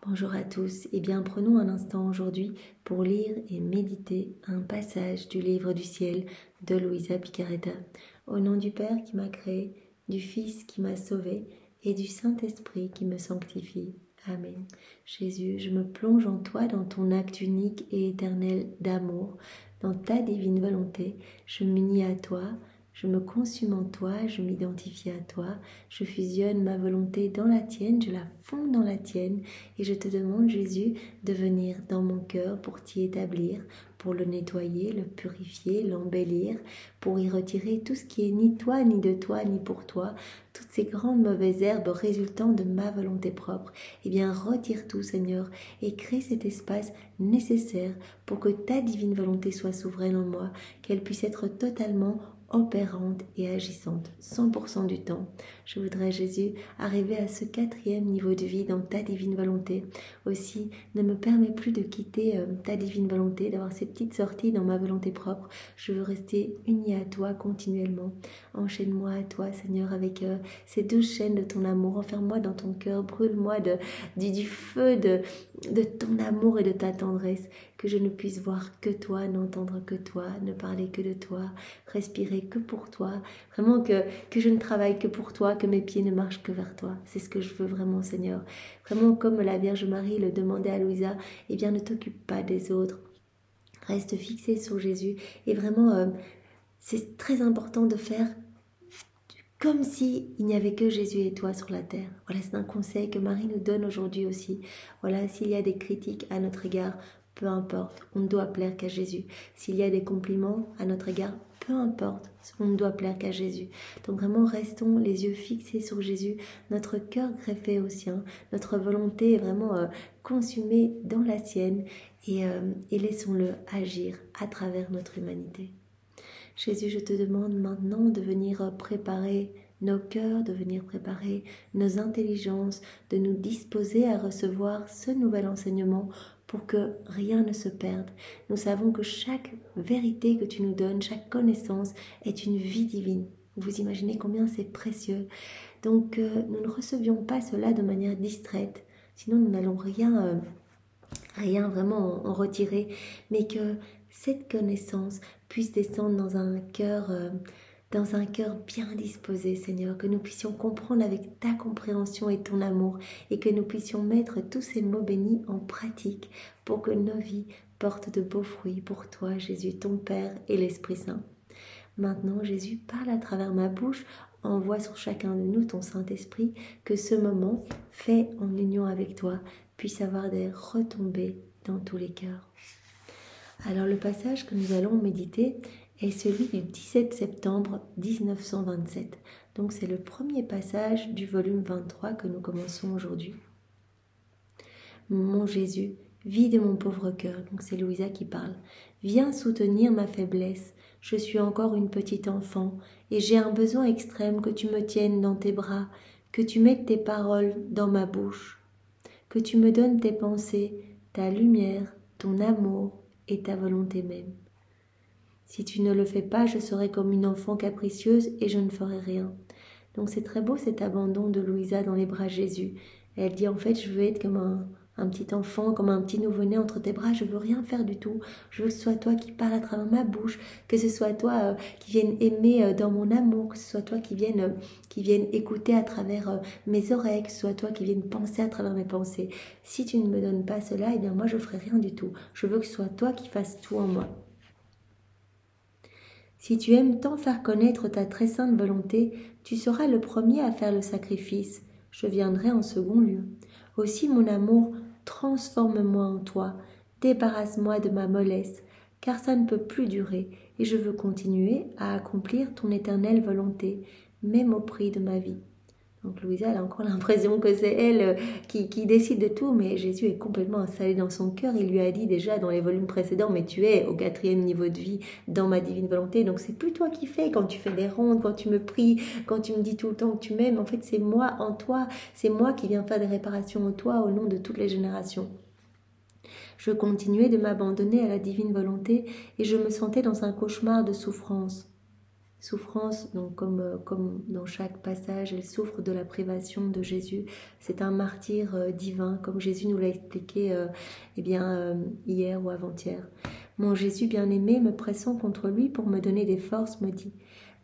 Bonjour à tous, et bien prenons un instant aujourd'hui pour lire et méditer un passage du livre du ciel de Luisa Picaretta. Au nom du Père qui m'a créé, du Fils qui m'a sauvé et du Saint-Esprit qui me sanctifie. Amen. Jésus, je me plonge en toi dans ton acte unique et éternel d'amour, dans ta divine volonté, je m'unis à toi. Je me consume en toi, je m'identifie à toi, je fusionne ma volonté dans la tienne, je la fonds dans la tienne et je te demande, Jésus, de venir dans mon cœur pour t'y établir, pour le nettoyer, le purifier, l'embellir, pour y retirer tout ce qui est ni toi, ni de toi, ni pour toi, toutes ces grandes mauvaises herbes résultant de ma volonté propre. Eh bien, retire tout, Seigneur, et crée cet espace nécessaire pour que ta divine volonté soit souveraine en moi, qu'elle puisse être totalement opérante et agissante 100% du temps. Je voudrais, Jésus, arriver à ce 4e niveau de vie dans ta divine volonté. Aussi, ne me permets plus de quitter ta divine volonté, d'avoir ces petites sorties dans ma volonté propre. Je veux rester unie à toi continuellement. Enchaîne-moi à toi, Seigneur, avec ces 12 chaînes de ton amour. Enferme-moi dans ton cœur, brûle-moi du feu de ton amour et de ta tendresse. Que je ne puisse voir que toi, n'entendre que toi, ne parler que de toi, respirer que pour toi, vraiment que je ne travaille que pour toi, que mes pieds ne marchent que vers toi. C'est ce que je veux vraiment, Seigneur. Vraiment, comme la Vierge Marie le demandait à Louisa, eh bien, ne t'occupe pas des autres. Reste fixé sur Jésus. Et vraiment, c'est très important de faire comme s'il n'y avait que Jésus et toi sur la terre. Voilà, c'est un conseil que Marie nous donne aujourd'hui aussi. Voilà, s'il y a des critiques à notre égard, peu importe, on ne doit plaire qu'à Jésus. S'il y a des compliments à notre égard, peu importe, on ne doit plaire qu'à Jésus. Donc vraiment, restons les yeux fixés sur Jésus, notre cœur greffé au sien, notre volonté est vraiment consumée dans la sienne et laissons-le agir à travers notre humanité. Jésus, je te demande maintenant de venir préparer nos cœurs, de venir préparer nos intelligences, de nous disposer à recevoir ce nouvel enseignement pour que rien ne se perde. Nous savons que chaque vérité que tu nous donnes, chaque connaissance est une vie divine. Vous imaginez combien c'est précieux. Donc nous ne recevions pas cela de manière distraite, sinon nous n'allons rien vraiment en retirer, mais que cette connaissance puisse descendre dans un cœur bien disposé, Seigneur, que nous puissions comprendre avec ta compréhension et ton amour, et que nous puissions mettre tous ces mots bénis en pratique pour que nos vies portent de beaux fruits pour toi, Jésus, ton Père et l'Esprit Saint. Maintenant, Jésus, parle à travers ma bouche, envoie sur chacun de nous ton Saint-Esprit, que ce moment, fait en union avec toi, puisse avoir des retombées dans tous les cœurs. Alors le passage que nous allons méditer est celui du 17 septembre 1927. Donc c'est le premier passage du volume 23 que nous commençons aujourd'hui. Mon Jésus, vide mon pauvre cœur, donc c'est Louisa qui parle. Viens soutenir ma faiblesse, je suis encore une petite enfant et j'ai un besoin extrême que tu me tiennes dans tes bras, que tu mettes tes paroles dans ma bouche, que tu me donnes tes pensées, ta lumière, ton amour et ta volonté même. Si tu ne le fais pas, je serai comme une enfant capricieuse et je ne ferai rien. Donc c'est très beau cet abandon de Louisa dans les bras de Jésus. Elle dit en fait je veux être comme un petit enfant, comme un petit nouveau-né entre tes bras, je veux rien faire du tout. Je veux que ce soit toi qui parles à travers ma bouche, que ce soit toi qui vienne aimer dans mon amour, que ce soit toi qui vienne écouter à travers mes oreilles, que ce soit toi qui vienne penser à travers mes pensées. Si tu ne me donnes pas cela, eh bien moi je ferai rien du tout. Je veux que ce soit toi qui fasses tout en moi. Si tu aimes tant faire connaître ta très sainte volonté, tu seras le premier à faire le sacrifice. Je viendrai en second lieu. Aussi, mon amour, transforme-moi en toi, débarrasse-moi de ma mollesse, car ça ne peut plus durer, et je veux continuer à accomplir ton éternelle volonté, même au prix de ma vie. Donc Louisa, elle a encore l'impression que c'est elle qui décide de tout, mais Jésus est complètement installé dans son cœur. Il lui a dit déjà dans les volumes précédents, mais tu es au 4e niveau de vie dans ma divine volonté, donc c'est plus toi qui fais quand tu fais des rondes, quand tu me pries, quand tu me dis tout le temps que tu m'aimes. En fait, c'est moi en toi, c'est moi qui viens faire des réparations en toi au nom de toutes les générations. Je continuais de m'abandonner à la divine volonté et je me sentais dans un cauchemar de souffrance. souffrance, donc comme dans chaque passage, elle souffre de la privation de Jésus. C'est un martyr divin, comme Jésus nous l'a expliqué hier ou avant-hier. Mon Jésus bien-aimé, me pressant contre lui pour me donner des forces, me dit: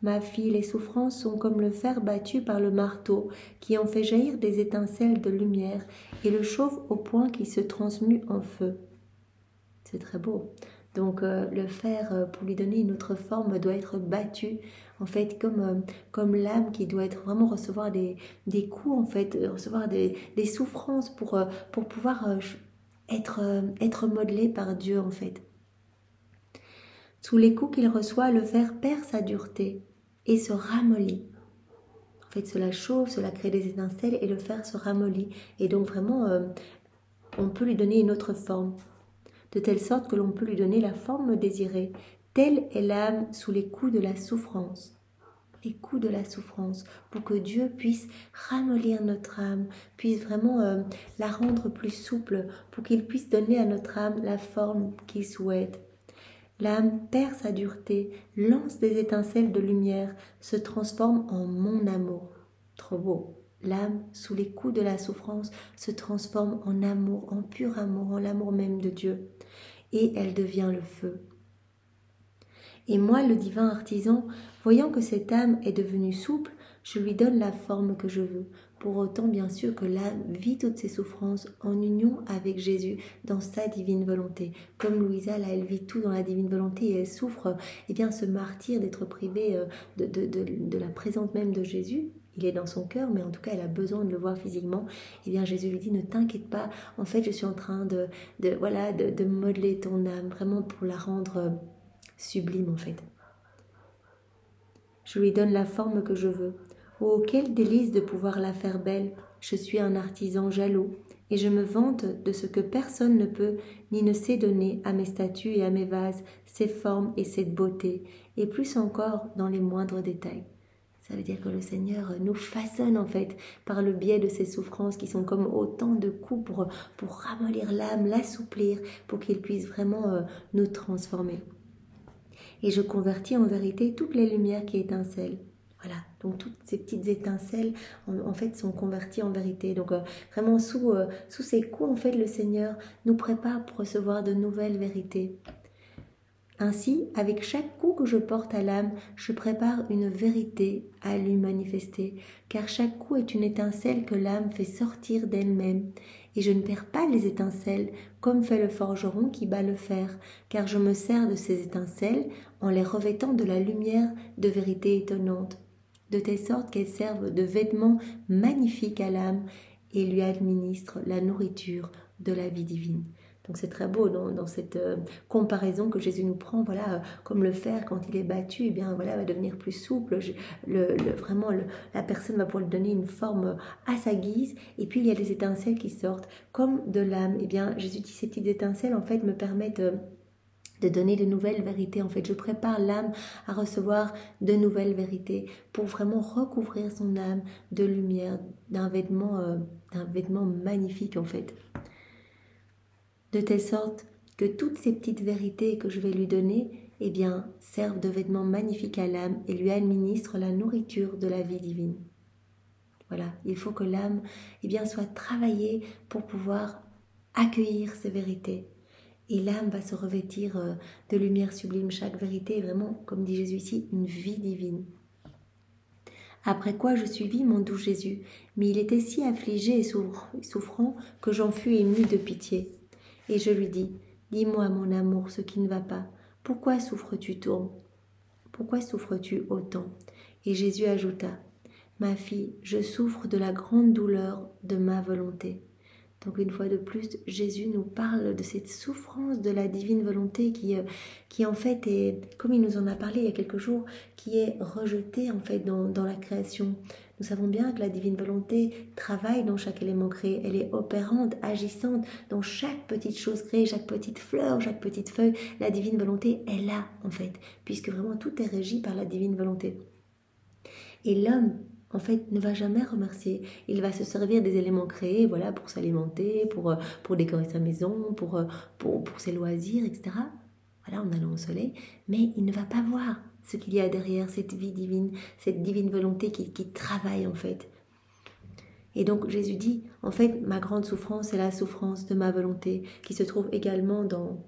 ma fille, les souffrances sont comme le fer battu par le marteau, qui en fait jaillir des étincelles de lumière et le chauffe au point qu'il se transmue en feu. C'est très beau. Donc le fer, pour lui donner une autre forme, doit être battu, en fait, comme l'âme qui doit être vraiment recevoir des coups, en fait, recevoir des souffrances pour pouvoir être modelé par Dieu, en fait. Sous les coups qu'il reçoit, le fer perd sa dureté et se ramollit. En fait, cela chauffe, cela crée des étincelles et le fer se ramollit. Et donc vraiment, on peut lui donner une autre forme, de telle sorte que l'on peut lui donner la forme désirée. Telle est l'âme sous les coups de la souffrance. Les coups de la souffrance, pour que Dieu puisse ramollir notre âme, puisse vraiment la rendre plus souple, pour qu'il puisse donner à notre âme la forme qu'il souhaite. L'âme perd sa dureté, lance des étincelles de lumière, se transforme en mon amour. Trop beau. L'âme, sous les coups de la souffrance, se transforme en amour, en pur amour, en l'amour même de Dieu. Et elle devient le feu. Et moi, le divin artisan, voyant que cette âme est devenue souple, je lui donne la forme que je veux. Pour autant, bien sûr, que l'âme vit toutes ses souffrances en union avec Jésus dans sa divine volonté. Comme Louisa, là, elle vit tout dans la divine volonté et elle souffre ce martyre d'être privée de la présence même de Jésus. Il est dans son cœur, mais en tout cas, elle a besoin de le voir physiquement. Et bien, Jésus lui dit: ne t'inquiète pas, en fait, je suis en train de modeler ton âme, vraiment pour la rendre sublime, en fait. Je lui donne la forme que je veux. Oh, quel délice de pouvoir la faire belle! Je suis un artisan jaloux, et je me vante de ce que personne ne peut ni ne sait donner à mes statues et à mes vases, ces formes et cette beauté, et plus encore dans les moindres détails. Ça veut dire que le Seigneur nous façonne en fait par le biais de ces souffrances qui sont comme autant de coups pour ramollir l'âme, l'assouplir, pour qu'il puisse vraiment nous transformer. Et je convertis en vérité toutes les lumières qui étincellent. Voilà, donc toutes ces petites étincelles en fait sont converties en vérité. Donc vraiment sous ces coups, en fait, le Seigneur nous prépare pour recevoir de nouvelles vérités. Ainsi, avec chaque coup que je porte à l'âme, je prépare une vérité à lui manifester, car chaque coup est une étincelle que l'âme fait sortir d'elle-même. Et je ne perds pas les étincelles, comme fait le forgeron qui bat le fer, car je me sers de ces étincelles en les revêtant de la lumière de vérité étonnante, de telle sorte qu'elles servent de vêtements magnifiques à l'âme et lui administrent la nourriture de la vie divine. Donc c'est très beau dans cette comparaison que Jésus nous prend, voilà, comme le fer quand il est battu, eh bien voilà, va devenir plus souple. La personne va pouvoir lui donner une forme à sa guise. Et puis il y a des étincelles qui sortent comme de l'âme. Eh bien Jésus dit: ces petites étincelles en fait me permettent de donner de nouvelles vérités. En fait, je prépare l'âme à recevoir de nouvelles vérités pour vraiment recouvrir son âme de lumière, d'un vêtement magnifique en fait. De telle sorte que toutes ces petites vérités que je vais lui donner, eh bien, servent de vêtements magnifiques à l'âme et lui administrent la nourriture de la vie divine. Voilà, il faut que l'âme, eh bien, soit travaillée pour pouvoir accueillir ces vérités. Et l'âme va se revêtir de lumière sublime. Chaque vérité est vraiment, comme dit Jésus ici, une vie divine. Après quoi je suivis mon doux Jésus, mais il était si affligé et souffrant que j'en fus émue de pitié. Et je lui dis: dis-moi, mon amour, ce qui ne va pas. Pourquoi souffres-tu tant? Pourquoi souffres-tu autant? Et Jésus ajouta: ma fille, je souffre de la grande douleur de ma volonté. Donc une fois de plus, Jésus nous parle de cette souffrance de la divine volonté qui en fait est, comme il nous en a parlé il y a quelques jours, qui est rejetée en fait dans la création. Nous savons bien que la divine volonté travaille dans chaque élément créé, elle est opérante, agissante dans chaque petite chose créée, chaque petite fleur, chaque petite feuille. La divine volonté est là en fait, puisque vraiment tout est régi par la divine volonté. Et l'homme, en fait, ne va jamais remercier. Il va se servir des éléments créés, voilà, pour s'alimenter, pour décorer sa maison, pour ses loisirs, etc. voilà, en allant au soleil, mais il ne va pas voir ce qu'il y a derrière cette vie divine, cette divine volonté qui travaille en fait. Et donc Jésus dit, en fait, ma grande souffrance, c'est la souffrance de ma volonté, qui se trouve également dans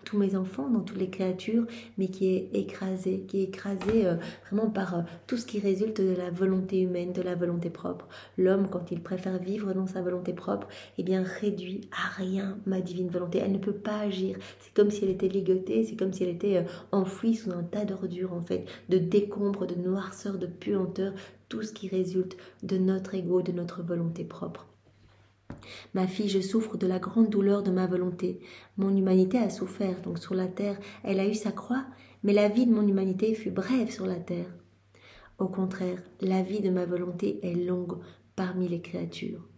tous mes enfants, dans toutes les créatures, mais qui est écrasée vraiment par tout ce qui résulte de la volonté humaine, de la volonté propre. L'homme, quand il préfère vivre dans sa volonté propre, eh bien réduit à rien ma divine volonté. Elle ne peut pas agir. C'est comme si elle était ligotée, c'est comme si elle était enfouie sous un tas d'ordures, en fait, de décombres, de noirceur, de puanteur, tout ce qui résulte de notre ego, de notre volonté propre. Ma fille, je souffre de la grande douleur de ma volonté. Mon humanité a souffert, donc sur la terre, elle a eu sa croix, mais la vie de mon humanité fut brève sur la terre. Au contraire, la vie de ma volonté est longue parmi les créatures.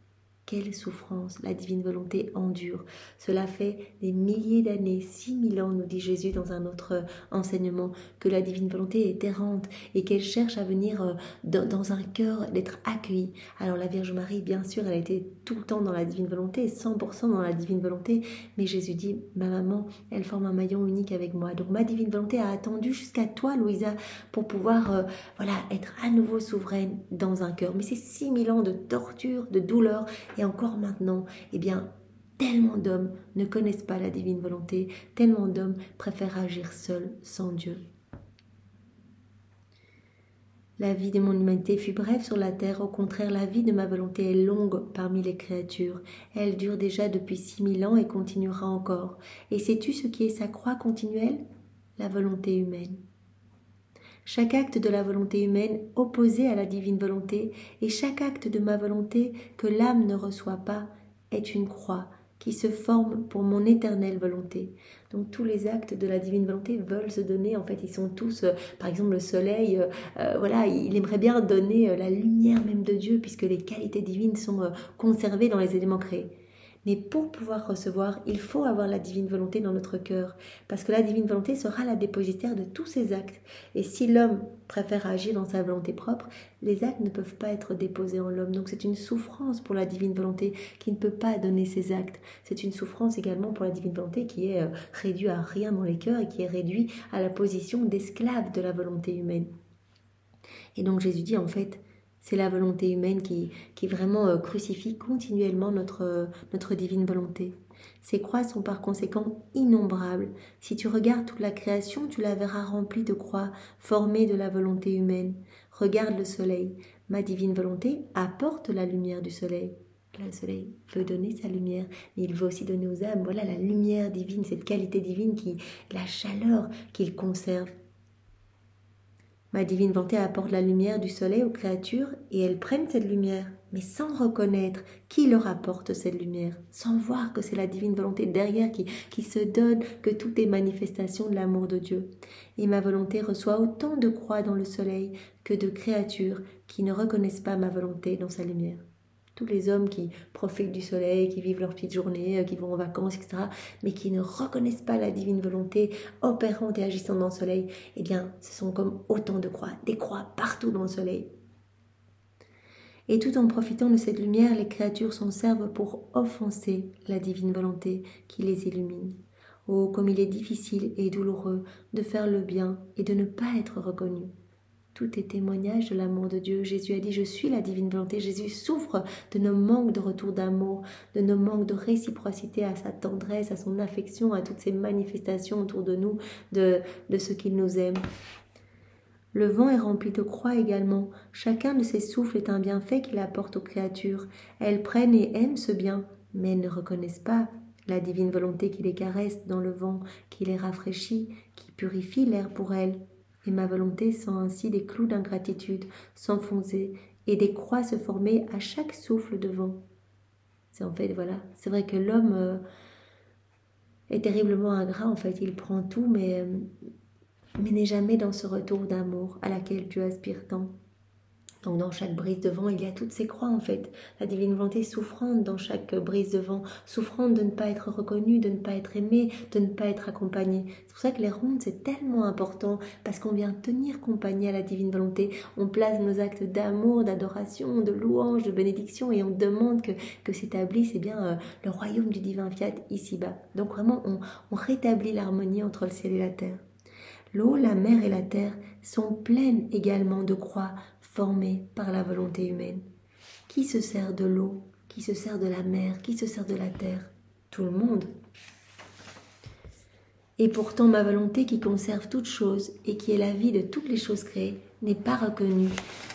Quelle souffrance la divine volonté endure. Cela fait des milliers d'années, 6000 ans, nous dit Jésus dans un autre enseignement, que la divine volonté est errante et qu'elle cherche à venir dans un cœur, d'être accueillie. Alors la Vierge Marie, bien sûr, elle a été tout le temps dans la divine volonté, 100% dans la divine volonté, mais Jésus dit, ma maman, elle forme un maillon unique avec moi. Donc ma divine volonté a attendu jusqu'à toi, Louisa, pour pouvoir être à nouveau souveraine dans un cœur. Mais c'est 6000 ans de torture, de douleur. Et encore maintenant, eh bien, tellement d'hommes ne connaissent pas la divine volonté, tellement d'hommes préfèrent agir seuls, sans Dieu. La vie de mon humanité fut brève sur la terre, au contraire, la vie de ma volonté est longue parmi les créatures. Elle dure déjà depuis 6000 ans et continuera encore. Et sais-tu ce qui est sa croix continuelle? La volonté humaine. Chaque acte de la volonté humaine opposé à la divine volonté et chaque acte de ma volonté que l'âme ne reçoit pas est une croix qui se forme pour mon éternelle volonté. Donc tous les actes de la divine volonté veulent se donner, en fait ils sont tous, par exemple le soleil, il aimerait bien donner la lumière même de Dieu puisque les qualités divines sont conservées dans les éléments créés. Mais pour pouvoir recevoir, il faut avoir la divine volonté dans notre cœur, parce que la divine volonté sera la dépositaire de tous ces actes. Et si l'homme préfère agir dans sa volonté propre, les actes ne peuvent pas être déposés en l'homme. Donc c'est une souffrance pour la divine volonté qui ne peut pas donner ses actes. C'est une souffrance également pour la divine volonté qui est réduite à rien dans les cœurs et qui est réduite à la position d'esclave de la volonté humaine. Et donc Jésus dit en fait, c'est la volonté humaine qui vraiment crucifie continuellement notre divine volonté. Ces croix sont par conséquent innombrables. Si tu regardes toute la création, tu la verras remplie de croix formées de la volonté humaine. Regarde le soleil. Ma divine volonté apporte la lumière du soleil. Le soleil veut donner sa lumière, mais il veut aussi donner aux âmes. Voilà la lumière divine, cette qualité divine, la chaleur qu'il conserve. Ma divine volonté apporte la lumière du soleil aux créatures et elles prennent cette lumière, mais sans reconnaître qui leur apporte cette lumière, sans voir que c'est la divine volonté derrière qui se donne, que tout est manifestation de l'amour de Dieu. Et ma volonté reçoit autant de croix dans le soleil que de créatures qui ne reconnaissent pas ma volonté dans sa lumière. Tous les hommes qui profitent du soleil, qui vivent leur petite journée, qui vont en vacances, etc., mais qui ne reconnaissent pas la divine volonté opérante et agissante dans le soleil, eh bien, ce sont comme autant de croix, des croix partout dans le soleil. Et tout en profitant de cette lumière, les créatures s'en servent pour offenser la divine volonté qui les illumine. Oh, comme il est difficile et douloureux de faire le bien et de ne pas être reconnu. Tout est témoignage de l'amour de Dieu. Jésus a dit, je suis la divine volonté. Jésus souffre de nos manques de retour d'amour, de nos manques de réciprocité à sa tendresse, à son affection, à toutes ces manifestations autour de nous, de ce qu'il nous aime. Le vent est rempli de croix également. Chacun de ses souffles est un bienfait qu'il apporte aux créatures. Elles prennent et aiment ce bien, mais elles ne reconnaissent pas la divine volonté qui les caresse dans le vent, qui les rafraîchit, qui purifie l'air pour elles. Et ma volonté sent ainsi des clous d'ingratitude s'enfoncer et des croix se former à chaque souffle de vent. C'est vrai que l'homme est terriblement ingrat, en fait, il prend tout, mais n'est jamais dans ce retour d'amour à laquelle Dieu aspire tant. Donc dans chaque brise de vent, il y a toutes ces croix en fait. La divine volonté souffrante dans chaque brise de vent, souffrante de ne pas être reconnue, de ne pas être aimée, de ne pas être accompagnée. C'est pour ça que les rondes, c'est tellement important, parce qu'on vient tenir compagnie à la divine volonté. On place nos actes d'amour, d'adoration, de louange, de bénédiction, et on demande que s'établisse le royaume du divin fiat ici-bas. Donc vraiment, on rétablit l'harmonie entre le ciel et la terre. L'eau, la mer et la terre sont pleines également de croix formées par la volonté humaine. Qui se sert de l'eau? Qui se sert de la mer? Qui se sert de la terre? Tout le monde. Et pourtant ma volonté qui conserve toutes choses et qui est la vie de toutes les choses créées n'est pas reconnue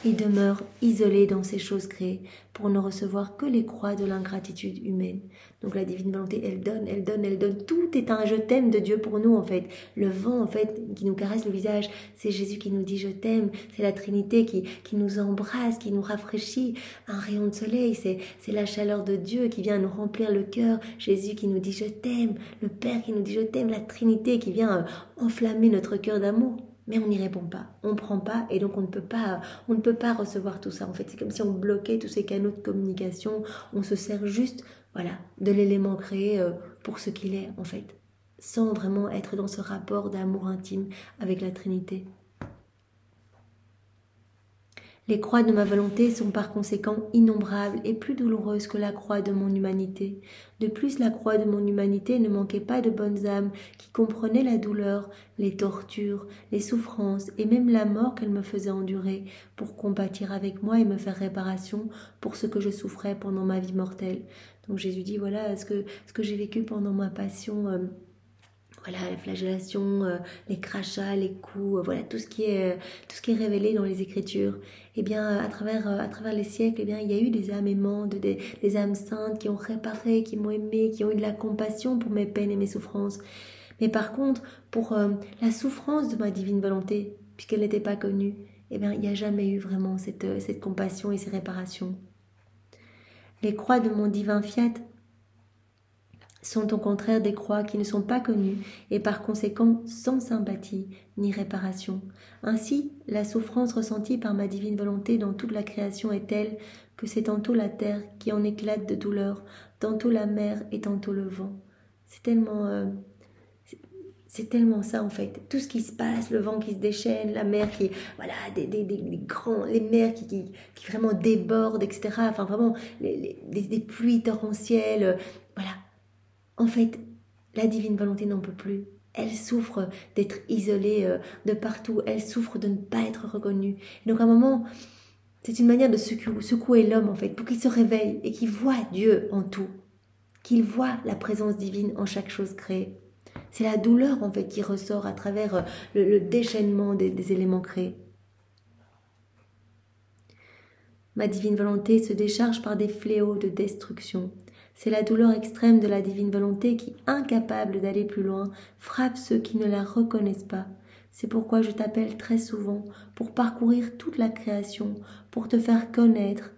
et demeure isolée dans ces choses créées pour ne recevoir que les croix de l'ingratitude humaine. Donc la divine volonté, elle donne, elle donne, elle donne. Tout est un je t'aime de Dieu pour nous en fait. Le vent en fait qui nous caresse le visage, c'est Jésus qui nous dit je t'aime. C'est la Trinité qui nous embrasse, qui nous rafraîchit. Un rayon de soleil, c'est la chaleur de Dieu qui vient nous remplir le cœur. Jésus qui nous dit je t'aime. Le Père qui nous dit je t'aime. La Trinité qui vient enflammer notre cœur d'amour. Mais on n'y répond pas, on ne prend pas et donc on ne peut pas recevoir tout ça. En fait, c'est comme si on bloquait tous ces canaux de communication, on se sert juste de l'élément créé pour ce qu'il est en fait, sans vraiment être dans ce rapport d'amour intime avec la Trinité. Les croix de ma volonté sont par conséquent innombrables et plus douloureuses que la croix de mon humanité. De plus, la croix de mon humanité ne manquait pas de bonnes âmes qui comprenaient la douleur, les tortures, les souffrances et même la mort qu'elle me faisait endurer pour compatir avec moi et me faire réparation pour ce que je souffrais pendant ma vie mortelle. Donc Jésus dit, voilà ce que j'ai vécu pendant ma passion, les flagellations, les crachats, les coups, tout ce qui est révélé dans les Écritures. Eh bien, à travers les siècles, il y a eu des âmes aimantes, des âmes saintes qui ont réparé, qui m'ont aimé, qui ont eu de la compassion pour mes peines et mes souffrances. Mais par contre, pour la souffrance de ma divine volonté, puisqu'elle n'était pas connue, il n'y a jamais eu vraiment cette compassion et ces réparations. Les croix de mon divin fiat sont au contraire des croix qui ne sont pas connues et par conséquent sans sympathie ni réparation. Ainsi, la souffrance ressentie par ma divine volonté dans toute la création est telle que c'est tantôt la terre qui en éclate de douleur, tantôt la mer et tantôt le vent. C'est tellement ça en fait, tout ce qui se passe, le vent qui se déchaîne, la mer qui, les mers qui vraiment débordent, etc. Enfin vraiment, des pluies torrentielles, En fait, la divine volonté n'en peut plus. Elle souffre d'être isolée de partout. Elle souffre de ne pas être reconnue. Et donc à un moment, c'est une manière de secouer l'homme en fait, pour qu'il se réveille et qu'il voit Dieu en tout. Qu'il voit la présence divine en chaque chose créée. C'est la douleur en fait qui ressort à travers le déchaînement des éléments créés. Ma divine volonté se décharge par des fléaux de destruction. C'est la douleur extrême de la divine volonté qui, incapable d'aller plus loin, frappe ceux qui ne la reconnaissent pas. C'est pourquoi je t'appelle très souvent pour parcourir toute la création, pour te faire connaître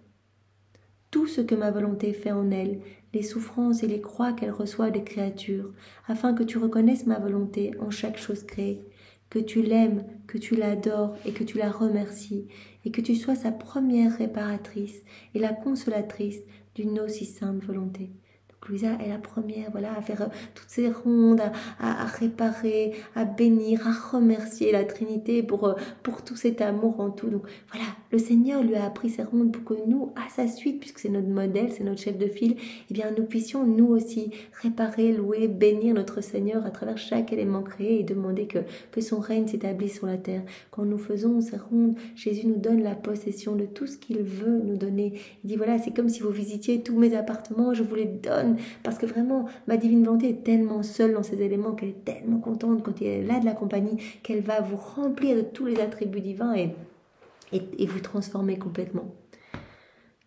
tout ce que ma volonté fait en elle, les souffrances et les croix qu'elle reçoit des créatures, afin que tu reconnaisses ma volonté en chaque chose créée, que tu l'aimes, que tu l'adores et que tu la remercies, et que tu sois sa première réparatrice et la consolatrice d'une aussi sainte volonté. Donc Louisa est la première à faire toutes ces rondes, à réparer, à bénir, à remercier la Trinité pour tout cet amour en tout. Donc le Seigneur lui a appris ces rondes pour que nous, à sa suite, puisque c'est notre modèle, c'est notre chef de file, nous puissions nous aussi réparer, louer, bénir notre Seigneur à travers chaque élément créé et demander que son règne s'établisse sur la terre. Quand nous faisons ces rondes, Jésus nous donne la possession de tout ce qu'il veut nous donner. Il dit c'est comme si vous visitiez tous mes appartements, je vous les donne, parce que vraiment, ma divine volonté est tellement seule dans ces éléments qu'elle est tellement contente quand elle a de la compagnie qu'elle va vous remplir de tous les attributs divins et vous transformer complètement.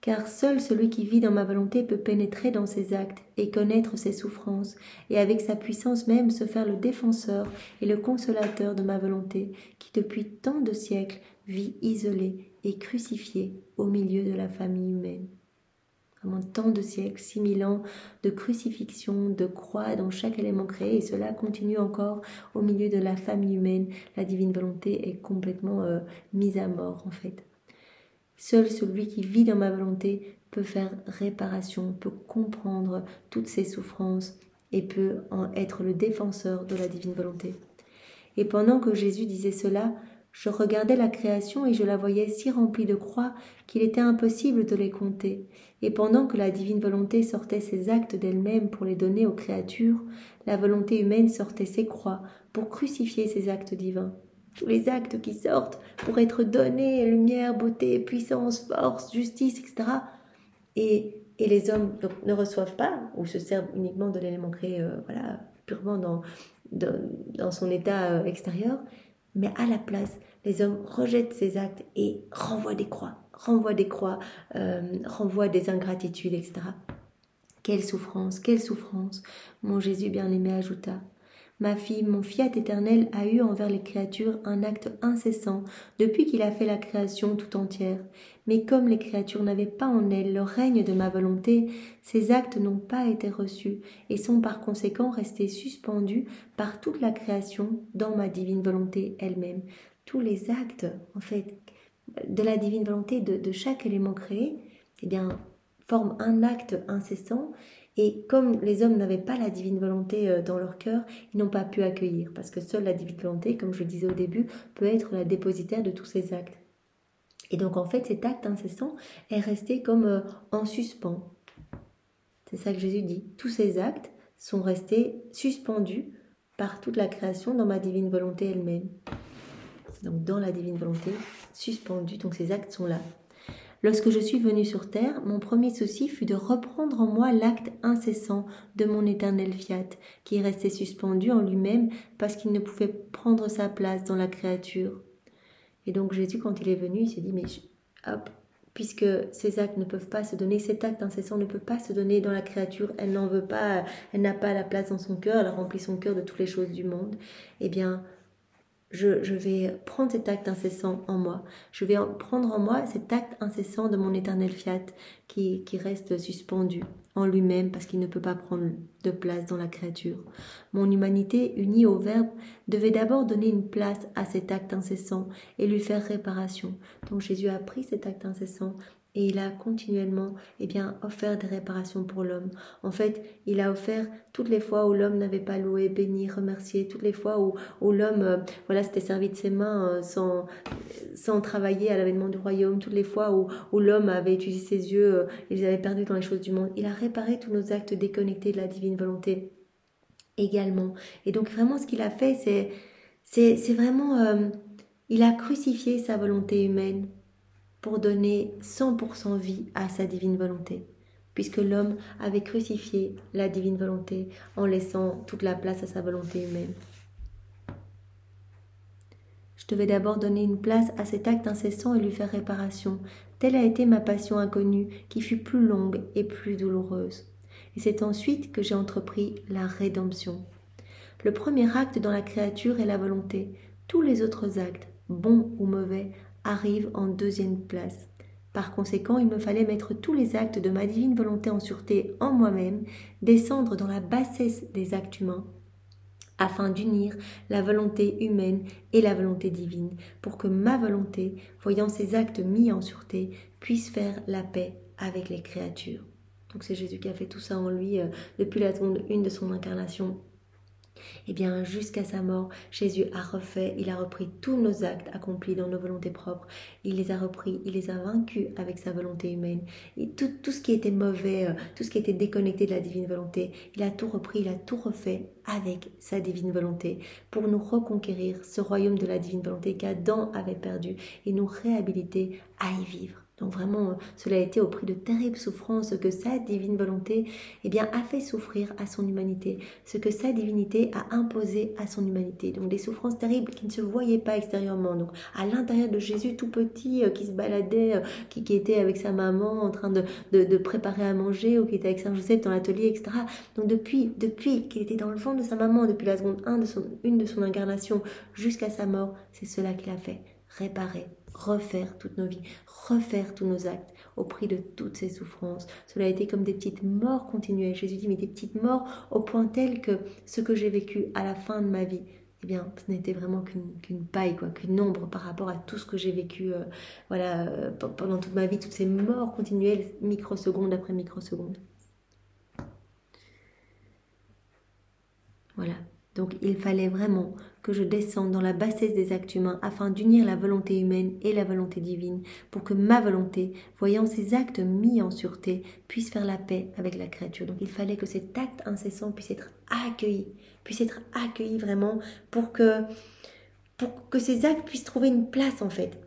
Car seul celui qui vit dans ma volonté peut pénétrer dans ses actes et connaître ses souffrances, et avec sa puissance même se faire le défenseur et le consolateur de ma volonté, qui depuis tant de siècles vit isolée et crucifiée au milieu de la famille humaine. Vraiment tant de siècles, 6000 ans de crucifixion, de croix dans chaque élément créé, et cela continue encore au milieu de la famille humaine. La divine volonté est complètement mise à mort en fait. Seul celui qui vit dans ma volonté peut faire réparation, peut comprendre toutes ses souffrances et peut en être le défenseur de la divine volonté. Et pendant que Jésus disait cela, je regardais la création et je la voyais si remplie de croix qu'il était impossible de les compter. Et pendant que la divine volonté sortait ses actes d'elle-même pour les donner aux créatures, la volonté humaine sortait ses croix pour crucifier ses actes divins. Tous les actes qui sortent pour être donnés, lumière, beauté, puissance, force, justice, etc. Et les hommes ne reçoivent pas ou se servent uniquement de l'élément créé purement dans son état extérieur. Mais à la place, les hommes rejettent ces actes et renvoient des croix, renvoient des ingratitudes, etc. Quelle souffrance, mon Jésus bien-aimé ajouta. Ma fille, mon fiat éternel a eu envers les créatures un acte incessant depuis qu'il a fait la création tout entière. Mais comme les créatures n'avaient pas en elles le règne de ma volonté, ces actes n'ont pas été reçus et sont par conséquent restés suspendus par toute la création dans ma divine volonté elle-même. Tous les actes, en fait, de la divine volonté de chaque élément créé, eh bien, forment un acte incessant. Et comme les hommes n'avaient pas la divine volonté dans leur cœur, ils n'ont pas pu accueillir, parce que seule la divine volonté, comme je le disais au début, peut être la dépositaire de tous ces actes. Et donc en fait, cet acte incessant est resté comme en suspens. C'est ça que Jésus dit. Tous ces actes sont restés suspendus par toute la création dans ma divine volonté elle-même. Donc dans la divine volonté, suspendus, donc ces actes sont là. Lorsque je suis venue sur terre, mon premier souci fut de reprendre en moi l'acte incessant de mon éternel fiat, qui restait suspendu en lui-même parce qu'il ne pouvait prendre sa place dans la créature. Et donc Jésus, quand il est venu, il s'est dit, mais hop, puisque ces actes ne peuvent pas se donner, cet acte incessant ne peut pas se donner dans la créature, elle n'en veut pas, elle n'a pas la place dans son cœur, elle remplit son cœur de toutes les choses du monde, eh bien, je vais prendre cet acte incessant en moi. Je vais prendre en moi cet acte incessant de mon éternel fiat qui reste suspendu en lui-même parce qu'il ne peut pas prendre de place dans la créature. Mon humanité unie au Verbe devait d'abord donner une place à cet acte incessant et lui faire réparation. Donc Jésus a pris cet acte incessant et il a continuellement offert des réparations pour l'homme. En fait, il a offert toutes les fois où l'homme n'avait pas loué, béni, remercié, toutes les fois où l'homme s'était servi de ses mains sans travailler à l'avènement du royaume, toutes les fois où l'homme avait utilisé ses yeux, il les avait perdus dans les choses du monde. Il a réparé tous nos actes déconnectés de la divine volonté également. Et donc vraiment ce qu'il a fait, c'est vraiment... il a crucifié sa volonté humaine pour donner 100% vie à sa divine volonté, puisque l'homme avait crucifié la divine volonté en laissant toute la place à sa volonté humaine. Je devais d'abord donner une place à cet acte incessant et lui faire réparation. Telle a été ma passion inconnue, qui fut plus longue et plus douloureuse. Et c'est ensuite que j'ai entrepris la rédemption. Le premier acte dans la créature est la volonté. Tous les autres actes, bons ou mauvais, arrive en deuxième place. Par conséquent, il me fallait mettre tous les actes de ma divine volonté en sûreté en moi-même, descendre dans la bassesse des actes humains, afin d'unir la volonté humaine et la volonté divine, pour que ma volonté, voyant ces actes mis en sûreté, puisse faire la paix avec les créatures. Donc c'est Jésus qui a fait tout ça en lui depuis la seconde 1 de son incarnation. Et bien jusqu'à sa mort, Jésus a refait, il a repris tous nos actes accomplis dans nos volontés propres. Il les a repris, il les a vaincus avec sa volonté humaine. Et tout ce qui était mauvais, tout ce qui était déconnecté de la divine volonté, il a tout repris, il a tout refait avec sa divine volonté pour nous reconquérir ce royaume de la divine volonté qu'Adam avait perdu et nous réhabiliter à y vivre. Donc vraiment, cela a été au prix de terribles souffrances que sa divine volonté a fait souffrir à son humanité, ce que sa divinité a imposé à son humanité. Donc des souffrances terribles qui ne se voyaient pas extérieurement. Donc à l'intérieur de Jésus tout petit, qui se baladait, qui était avec sa maman en train de préparer à manger, ou qui était avec Saint Joseph dans l'atelier, etc. Donc depuis qu'il était dans le ventre de sa maman, depuis la seconde 1 de son incarnation jusqu'à sa mort, c'est cela qu'il a fait, réparer, refaire toutes nos vies, refaire tous nos actes au prix de toutes ces souffrances. Cela a été comme des petites morts continuelles. Jésus dit, mais des petites morts au point tel que ce que j'ai vécu à la fin de ma vie, eh bien, ce n'était vraiment qu'une paille, quoi, qu'une ombre par rapport à tout ce que j'ai vécu pendant toute ma vie, toutes ces morts continuelles, microseconde après microseconde. Voilà. Donc il fallait vraiment que je descende dans la bassesse des actes humains afin d'unir la volonté humaine et la volonté divine pour que ma volonté, voyant ces actes mis en sûreté, puisse faire la paix avec la créature. Donc il fallait que cet acte incessant puisse être accueilli vraiment pour que ces actes puissent trouver une place en fait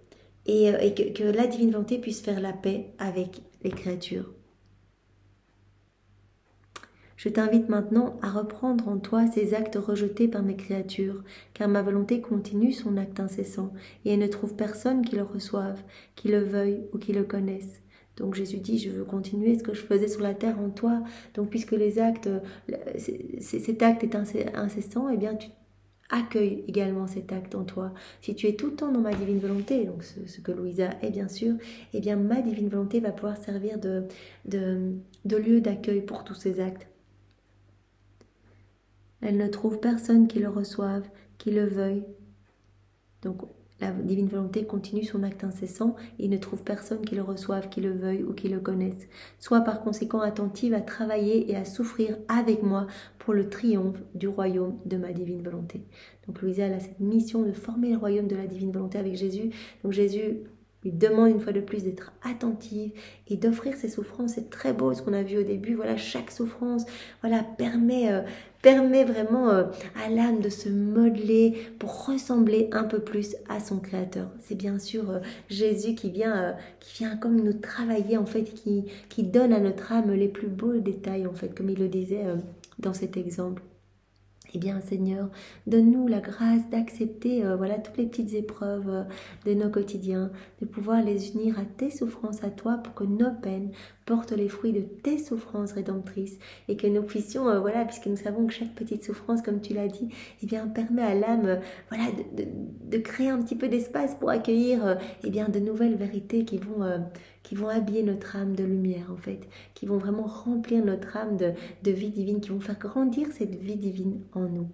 et que la divine volonté puisse faire la paix avec les créatures. Je t'invite maintenant à reprendre en toi ces actes rejetés par mes créatures, car ma volonté continue son acte incessant, et elle ne trouve personne qui le reçoive, qui le veuille ou qui le connaisse. Donc Jésus dit, je veux continuer ce que je faisais sur la terre en toi. Donc puisque les actes, cet acte est incessant, eh bien tu accueilles également cet acte en toi. Si tu es tout le temps dans ma divine volonté, donc ce que Louisa est bien sûr, eh bien ma divine volonté va pouvoir servir de lieu d'accueil pour tous ces actes. Elle ne trouve personne qui le reçoive, qui le veuille. Donc la divine volonté continue son acte incessant et ne trouve personne qui le reçoive, qui le veuille ou qui le connaisse. Sois par conséquent attentive à travailler et à souffrir avec moi pour le triomphe du royaume de ma divine volonté. Donc Louisa elle a cette mission de former le royaume de la divine volonté avec Jésus. Donc Jésus lui demande une fois de plus d'être attentive et d'offrir ses souffrances. C'est très beau ce qu'on a vu au début. Voilà, chaque souffrance permet vraiment à l'âme de se modeler pour ressembler un peu plus à son Créateur. C'est bien sûr Jésus qui vient comme nous travailler en fait, qui donne à notre âme les plus beaux détails en fait, comme il le disait dans cet exemple. Eh bien, Seigneur, donne-nous la grâce d'accepter toutes les petites épreuves de nos quotidiens, de pouvoir les unir à tes souffrances à toi pour que nos peines portent les fruits de tes souffrances rédemptrices et que nous puissions, puisque nous savons que chaque petite souffrance, comme tu l'as dit, eh bien, permet à l'âme de créer un petit peu d'espace pour accueillir de nouvelles vérités qui vont habiller notre âme de lumière, en fait, qui vont vraiment remplir notre âme de vie divine, qui vont faire grandir cette vie divine en nous.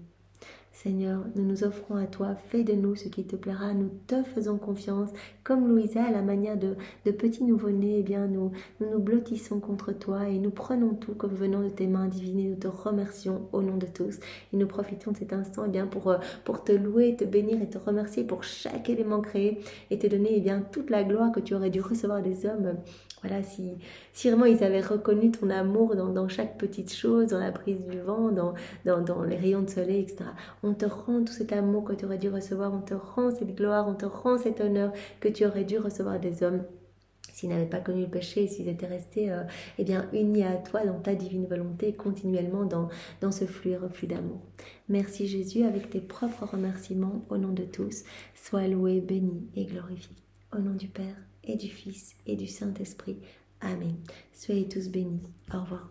Seigneur, nous nous offrons à toi, fais de nous ce qui te plaira, nous te faisons confiance. Comme Louisa, à la manière de petits nouveau-nés, nous blottissons contre toi et nous prenons tout comme venant de tes mains divines et nous te remercions au nom de tous. Et nous profitons de cet instant pour te louer, te bénir et te remercier pour chaque élément créé et te donner toute la gloire que tu aurais dû recevoir des hommes. Voilà, si vraiment ils avaient reconnu ton amour dans chaque petite chose, dans la prise du vent, dans les rayons de soleil, etc. On te rend tout cet amour que tu aurais dû recevoir, on te rend cette gloire, on te rend cet honneur que tu aurais dû recevoir des hommes s'ils n'avaient pas connu le péché, s'ils étaient restés unis à toi dans ta divine volonté, continuellement dans ce flux et reflux d'amour. Merci Jésus, avec tes propres remerciements, au nom de tous, sois loué, béni et glorifié. Au nom du Père et du Fils et du Saint-Esprit. Amen. Soyez tous bénis. Au revoir.